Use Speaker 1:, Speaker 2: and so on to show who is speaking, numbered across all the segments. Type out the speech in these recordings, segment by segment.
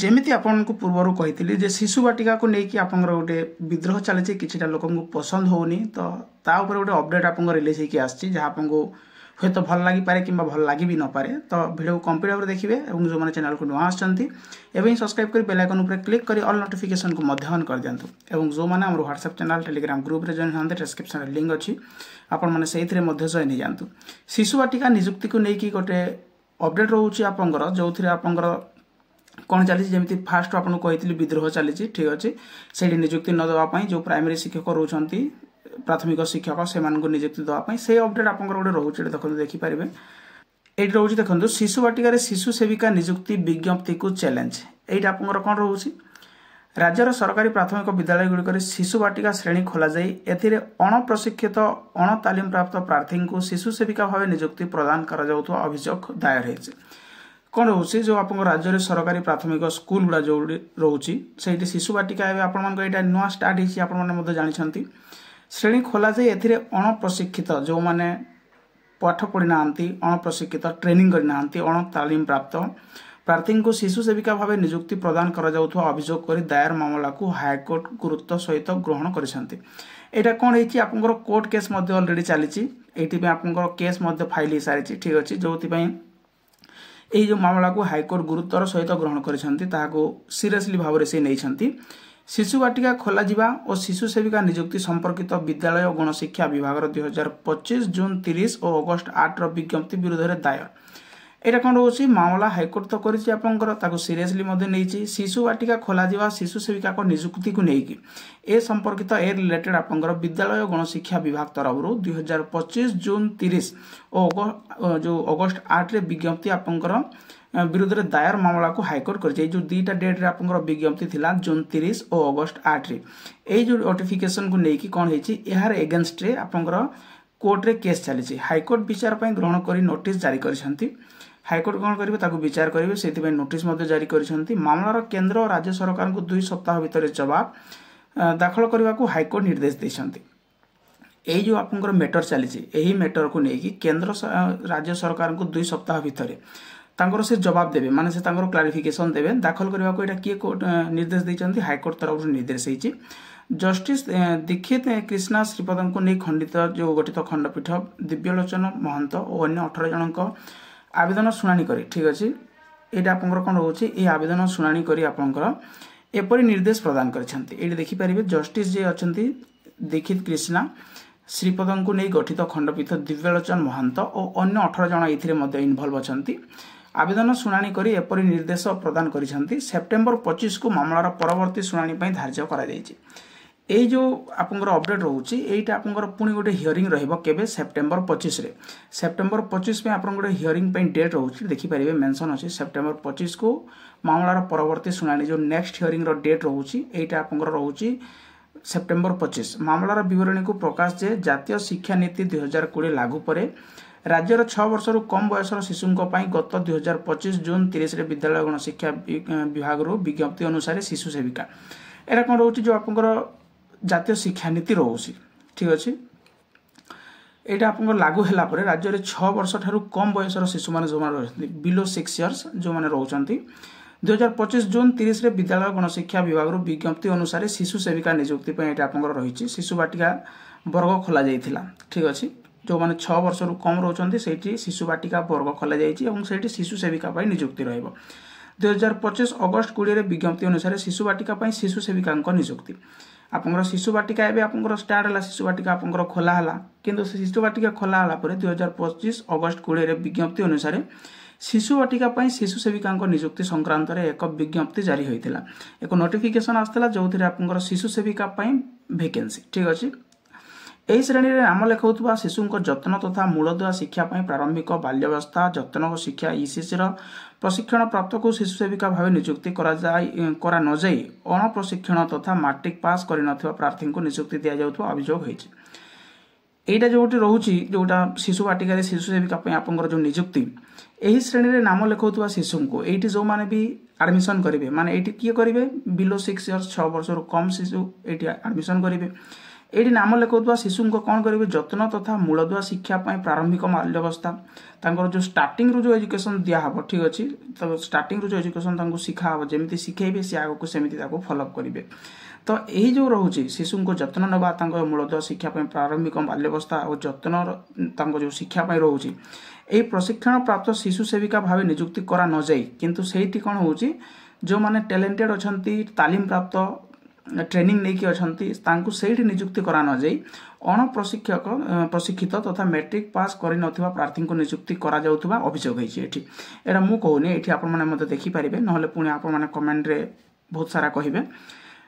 Speaker 1: जेमिति आपको पूर्वर कही जे शिशु बाटिका को लेकिन आप गोटे विद्रोह चली कि लोक पसंद होनी तो ता ऊपर गोटे अपडेट आपको रिलीज होकर आसी जहाँ आपको हे तो भल लगिपारे कि भल लगी भी नपे तो वीडियो कंप्लीट भाव देखिए और जो मैंने चैनल को नुआ आसमें सब्सक्राइब कर बेल आइकन पर क्लिक कर ऑल नोटिफिकेशन को ऑन कर दिंतु और जो मैंने व्हाट्सएप चैनल टेलीग्राम ग्रुप रे जॉइन होते डिस्क्रिप्शन लिंक अच्छी आपण मैंने से जॉइन हो जातु शिशु बाटिका निजुक्ति को लेकिन गोटे अपडेट रोचे आपंकर जो थे आपंकर कौन चली जमी फास्ट आपको कही विद्रोह चली ठीक अच्छे से निजुक्ति न देवाई जो प्राइमरी शिक्षक रोचे प्राथमिक शिक्षक से निजुक्ति देवाई से अपडेट आप गोटे रोचे देखो देखिपारे ये रोचे देखो शिशु बाटिका शिशु सेविका निजुक्ति विज्ञप्ति को चैलेंज ये आप कौन रोचे राज्यर सरकारी प्राथमिक विद्यालय गुड़िक शिशु बाटिका श्रेणी खोल जाए अणप्रशिक्षित अणतालीम प्राप्त प्रार्थी को शिशु सेविका भाव निजुक्ति प्रदान कर अभियोग दायर होती कौन रोचे जो आप राज्य सरकारी प्राथमिक स्कूल गुड़ा जो रोचे से शिशु बाटिका आप नुआ स्टार्ट होती जानते श्रेणी खोल जाए अणप्रशिक्षित जो मैंने पाठ पढ़ी ना अणप्रशिक्षित ट्रेनिंग करना अणतालीम प्राप्त प्रार्थी को शिशु सेविका भाव निजुक्ति प्रदान कर अभियोग कर दायर मामला को हाईकोर्ट गुरुत्व सहित ग्रहण कर कौन है कोर्ट केस अलरेडी चली आपंकर केस फाइल हो सारी ठीक अच्छे जो यही जो मामला को हाईकोर्ट गुरुत्वर सहित ग्रहण कर सीरियसली भाव से नहीं शिशु बाटिका खोल और शिशु सेविका निजुक्ति संपर्कित विद्यालय और गणशिक्षा विभाग 2025 जून 30 और अगस्त 8 विज्ञप्ति विरोध में दायर यहाँ कौन रोचे मामला हाईकोर्ट तो कर सीरियसली नहीं शिशु बाटिका खोल शिशु सेविका को निजुक्ति को लेकिन ए संपर्कित ए रिलेटेड आपंकर विद्यालय और गणशिक्षा विभाग तरफ 2025 जून 30 और जो अगस्त 8 विज्ञप्ति आपंकर विरोध में दायर मामला को हाईकोर्ट कर जो दुईटा डेट रे आपंकर विज्ञप्ति थिला जून 30 और अगस्त 8 रे जो नोटिफिकेशन को लेकिन कौन है यार एगेन्स्ट रे आपंकर कोर्ट रे केस चली हाईकोर्ट विचार पर ग्रहण कर नोटिस जारी कर हाईकोर्ट कौन करेंगे विचार करेंगे से नोटिस जारी कर मामलार केंद्र और राज्य सरकार को 2 सप्ताह भितर जवाब दाखल करने को हाईकोर्ट निर्देश देते यही जो आपंकर मैटर चली यही मैटर को लेकिन केंद्र राज्य सरकार को 2 सप्ताह भितर से जवाब देवे माने से क्लारिफिकेशन देवे दाखल करने को किए निर्देश देते हाईकोर्ट तरफ निर्देश होती जस्टिस दीक्षित कृष्णा श्रीपद को नहीं खंडित जो गठित खंडपीठ दिव्यलोचन महंत और अन्य 18 जनों आवेदन शुणाणी करी ठीक अच्छे यहाँ आप कौन रोचे ये आवेदन शुणाणी करी आपंकर एपरी निर्देश प्रदान कर देखिपारे जस्टिस जे अच्छा दीक्षित कृष्णा श्रीपद को नहीं गठित खंडपीठ दिव्यलोचन महंत और अन्य 18 जन ये इनवल्व अच्छा आवेदन शुणाणी करी एपरी निर्देश प्रदान कर सेप्टेम्बर 25 को मामलार परवर्ती शुणाणी धार्य कर यही जो आपंकर अपडेट रोचे यहीटा आपंकर पुणी गोटे हियरिंग केबे सेप्टेम्बर 25 रे सेप्टेम्बर 25 में आप गोटे हियरिंग डेट रोचे देखिपारे मेंशन अच्छे सेप्टेम्बर 25 को मामलार परवर्ती शुणाणी जो नेक्स्ट हियरिंग डेट रोचे यहीटा आपंकर रोचे सेप्टेम्बर 25 मामलार विवरणी को प्रकाश जे जातीय शिक्षा नीति 2020 लागू पर राज्यर 6 वर्ष कम बयसर शिशुओं गत 2025 जून 30 विद्यालय गणशिक्षा विभाग विज्ञप्ति अनुसार शिशु सेविका एरा कौन रोचे जो आपंकर जातीय शिक्षा नीति रोचे ठीक अच्छे यहाँ आप लागू है राज्य में 6 वर्ष ठारू कम बयसर शिशु मैंने जो रही बिलो 6 इयर्स जो मैंने रोचे 2025 जून 30 विद्यालय गणशिक्षा विभाग विज्ञप्ति अनुसार शिशु सेविका निजुक्ति आप रही शिशु बाटिका वर्ग खोल जाता ठीक अच्छे जो मैंने 6 वर्ष कम रोचे से शिशु बाटिका वर्ग खोल जाए शिशु सेविका निजुक्ति रही 2025 अगस्त 20 विज्ञप्ति अनुसार शिशु बाटिका शिशु सेविका निजुक्ति आपंकर शिशु बाटिका आपंकर स्टार्ट है शिशु बाटिका आपंकर खोलाला किंतु शिशु बाटिका खोलाला 2025 अगस्त 20 विज्ञप्ति अनुसार शिशु बाटिका शिशु सेविका निजुक्ति संक्रांत एक विज्ञप्ति जारी होता एक नोटिफिकेशन आसाला जो आपंकर शिशु सेविका वैकेंसी ठीक अच्छे यही श्रेणी में नाम लिखाऊा शिशु जत्न तथा मूलदुआ शिक्षा प्रारंभिक बाल्यावस्था जत्न शिक्षा ईसीसी प्रशिक्षण प्राप्त को शिशु सेविका भाव निजुक्ति करा न जाई अणप्रशिक्षण तथा मैट्रिक पास कर प्रार्थी को निजुक्ति दि जाऊा अभियोग होती यहीटा जो रोचे जोटा शिशु बाटिका शिशु सेविका आपंकर जो निजुक्ति यही श्रेणी में नाम लिखाऊा शिशु को ये जो मैंने भी आडमिशन करेंगे माने ये किए करेंगे बिलो 6 इयर्स 6 वर्ष कम शिशु ये आडमिशन करेंगे ये नाम लिखाउथबा शिशु को कौन करेंगे जत्न तथा मूलदुआ शिक्षा प्रारंभिक बाल्यवस्था तांकर जो स्टार्टिंग रू जो एजुकेशन दिहब ठीक अच्छे तो स्टार्टिंग रू जो एजुकेशन शिखा हम जमी शिखेबे सी आग को सेमती फॉलोअप करेंगे तो यही जो रोचे शिशु को जत्न नवा मूलदुआ शिक्षा प्रारंभिक बाल्यवस्था और जत्न जो शिक्षा रोचे यही प्रशिक्षण प्राप्त शिशु सेविका भाव नियुक्ति करा न जाए किंतु सेठी कौन हो जो माने टैलेंटेड अच्छा तालीम प्राप्त ट्रेनिंग नहीं कि अच्छा से नियुक्ति करा न जाए अण प्रशिक्षित तथा मैट्रिक पास कर नथिबा प्रार्थी को नियुक्ति करा जाउथबा अभियोग होइछि एटा मु कहूनी एठी आपण माने मते देखि पारिबे नहले पुणी आपण माने कमेंट रे बहुत सारा कहिबे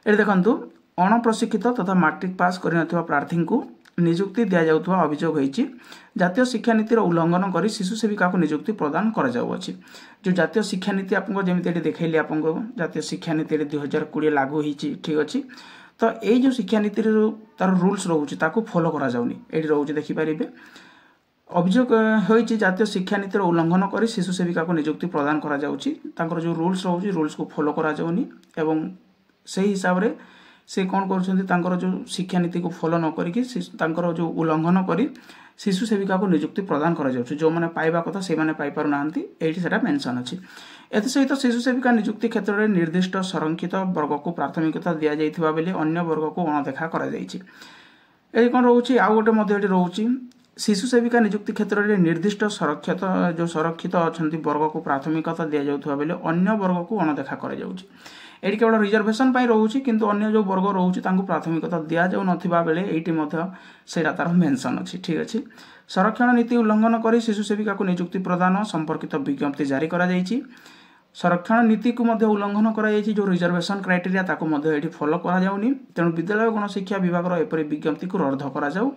Speaker 1: ए देखंतु अण प्रशिक्षित तथा मैट्रिक पास कर नथिबा प्रार्थी को नियुक्ति दिया जाउथबा अभियोग होइछि जातीय शिक्षा नीतिर उल्लंघन कर शिशु सेविका को नियुक्ति प्रदान करा जाउछि जो जातीय शिक्षा नीति आपको जमी देखली आपको जातीय शिक्षा नीति 2020 लागू होइछि ठीक अच्छे तो यही जो शिक्षा नीति तार रूल्स रोचे फॉलो करा जाउनी एठी रोचे देखि पारिबे अभियोग होइछि जातीय शिक्षा नीतिर उल्लंघन कर शिशु सेविका को नियुक्ति प्रदान करा जाउछि तांकर जो रूल्स रोचे रूल्स को फॉलो करा जाउनी एवं सही हिसाब रे से कौन कर जो शिक्षा नीति को फॉलो न करिकि तांकर जो उल्लंघन कर शिशु सेविका को नियुक्ति प्रदान करा जाउछि जो माने पाइबा कथा से माने पाई पारु नांती एठी सेटा मेंशन अछि एते सहित शिशु सेविका नियुक्ति क्षेत्र में निर्दिष्ट संरक्षित वर्ग को प्राथमिकता दिया जाइथिबा बेले अन्य वर्ग को अणदेखा करा जाइछि एठी कोन रहउछि आ गोटे मध्ये एठी रहउछि शिशु सेविका नियुक्ति क्षेत्र में निर्दिष्ट संरक्षित अछंती वर्ग को प्राथमिकता दिया जाउथिबा बेले अन्य वर्ग को अणदेखा करा जाउछि एठी केवल रिजर्वेशन पाई रहउछि किंतु अन्य जो वर्ग रहउछि तांको प्राथमिकता दिया जाउ नथिबा बेले एठी मध्ये सेटा तार मेंशन अछि ठीक अछि संरक्षण नीति उल्लंघन कर शिशु सेविका को नियुक्ति प्रदान संपर्कित विज्ञप्ति जारी करा जाइछि संरक्षण नीति को मध्ये उल्लंघन करा जाइछि जो रिजर्वेशन क्राइटेरिया ताको मध्ये एठी फॉलो करा जाउनी तेणु विद्यालय गणशिक्षा विभाग रो एपरि विज्ञप्ति को रद्द करा जाउ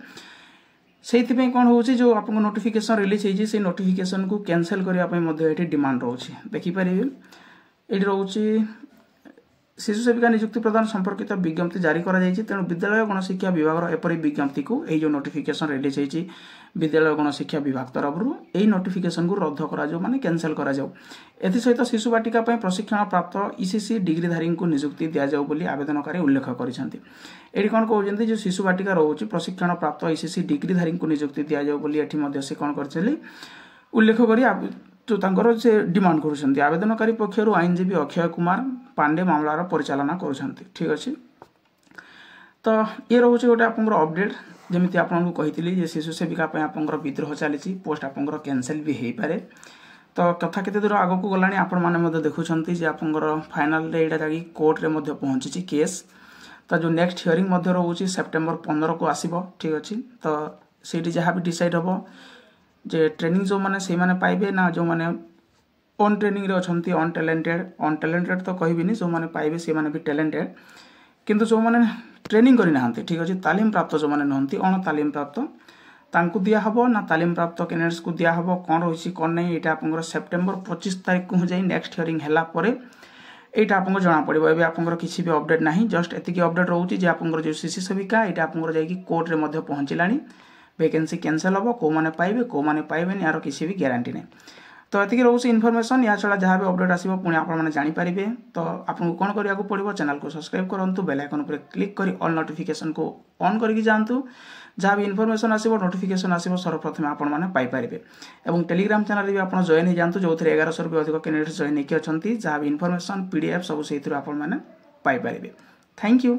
Speaker 1: सेति पे कोन होछि जो आपन नोटिफिकेशन रिलीज होइछि से नोटिफिकेशन को कैंसिल करिया पे मध्ये एठी डिमांड रहउछि देखि परिबे एठी रहउछि शिशु सेविका नियुक्ति प्रदान संपर्कित विज्ञप्ति जारी करा जाइछि तेणु विद्यालय गणशिक्षा विभाग एपरि विज्ञप्ति को एई जो नोटिफिकेशन रिलीज होइछि विद्यालय गणशिक्षा विभाग तरफरु एई नोटिफिकेशन को रद्द करा जाउ माने कैंसिल करा जाउ एथि सहित शिशु बाटिका पय प्रशिक्षण प्राप्त ईसीसी डिग्रीधारी को नियुक्ति दिया जाउ बोली आवेदनकारी उल्लेख करिसंती एठी कोन कहउजंती जो शिशु बाटिका रहउछि प्रशिक्षण प्राप्त ईसीसी डिग्रीधारी को नियुक्ति दिया जाउ बोली एठी मध्ये से कोन करछली उल्लेख करी जो तांकर से डिमांड करुछंती आवेदनकारी पक्षरु आईनजीवी अक्षय कुमार पांडे मामलार परिचालना करुछंती ठीक अछि तो ये रोचे गोटे आपंकर अपडेट जमिति आपन को कहितली जे शिशु सेविका पे आपंकर विद्रोह चलीछि पोस्ट आपंकर कैंसिल भी हेई पारे तो कथा केते दूर आगो को गलानी आपन माने मध्ये देखुछंती जे आपंकर फाइनल रे एटा जागी कोर्ट रे मध्ये पहुंचीछि केस तो जो नेक्स्ट हियरिंग मध्ये रहउछि सेप्टेम्बर 15 को आसीबो ठीक अछि तो सेठी जहा भी डिसाइड हबो जे ट्रेनिंग जो माने से माने पाइबे ना जो माने ऑन ट्रेनिंग रे अछंती अनटैलेंटेड तो कहबिनी जो माने पाइबे से माने भी टैलेंटेड किंतु जो माने ट्रेनिंग करि नाहंती ठीक अछि तालीम प्राप्त जो माने नहंती अण तालीम प्राप्त तांकु दिया हबो ना तालीम प्राप्त कैंडिडेट्स को दिया हबो कोन रहिछि कोन नै एटा आपनकर सेप्टेम्बर 25 तारिख को जाई नेक्स्ट हियरिंग हला परे एटा आपनको जाना पड़िबो एबे आपनकर किछि भी अपडेट नाही जस्ट एतिकी अपडेट रहउछि जे आपनकर जो शिशु सेविका एटा आपनकर जाई कि कोर्ट रे मध्ये पहुंचिलानी वैकेंसी कैंसिल हबो को माने पाइबे यार किसी भी गारंटी नहीं तो एतिकी रोचे इनफॉरमेशन या छड़ा जहाँ भी अपडेट आसीबो पुणी आपण माने जानि परिबे तो आपको कोन करिया को पड़िबो चैनल को सब्सक्राइब करंतु बेल आइकन पर क्लिक करी ऑल नोटिफिकेशन को ऑन करके जानतु जहाँ भी इनफॉरमेशन आसीबो नोटिफिकेशन आसीबो सर्वप्रथम आपण माने पाई परिबे एवं टेलीग्राम चैनल भी आपण जॉइन हो जानतु जो 1100 भी अधिक कैंडिडेट जॉइन होके अछंती जहाँ भी इनफॉरमेशन पीडीएफ सब सेहितु आपण माने पाई परिबे थैंक यू।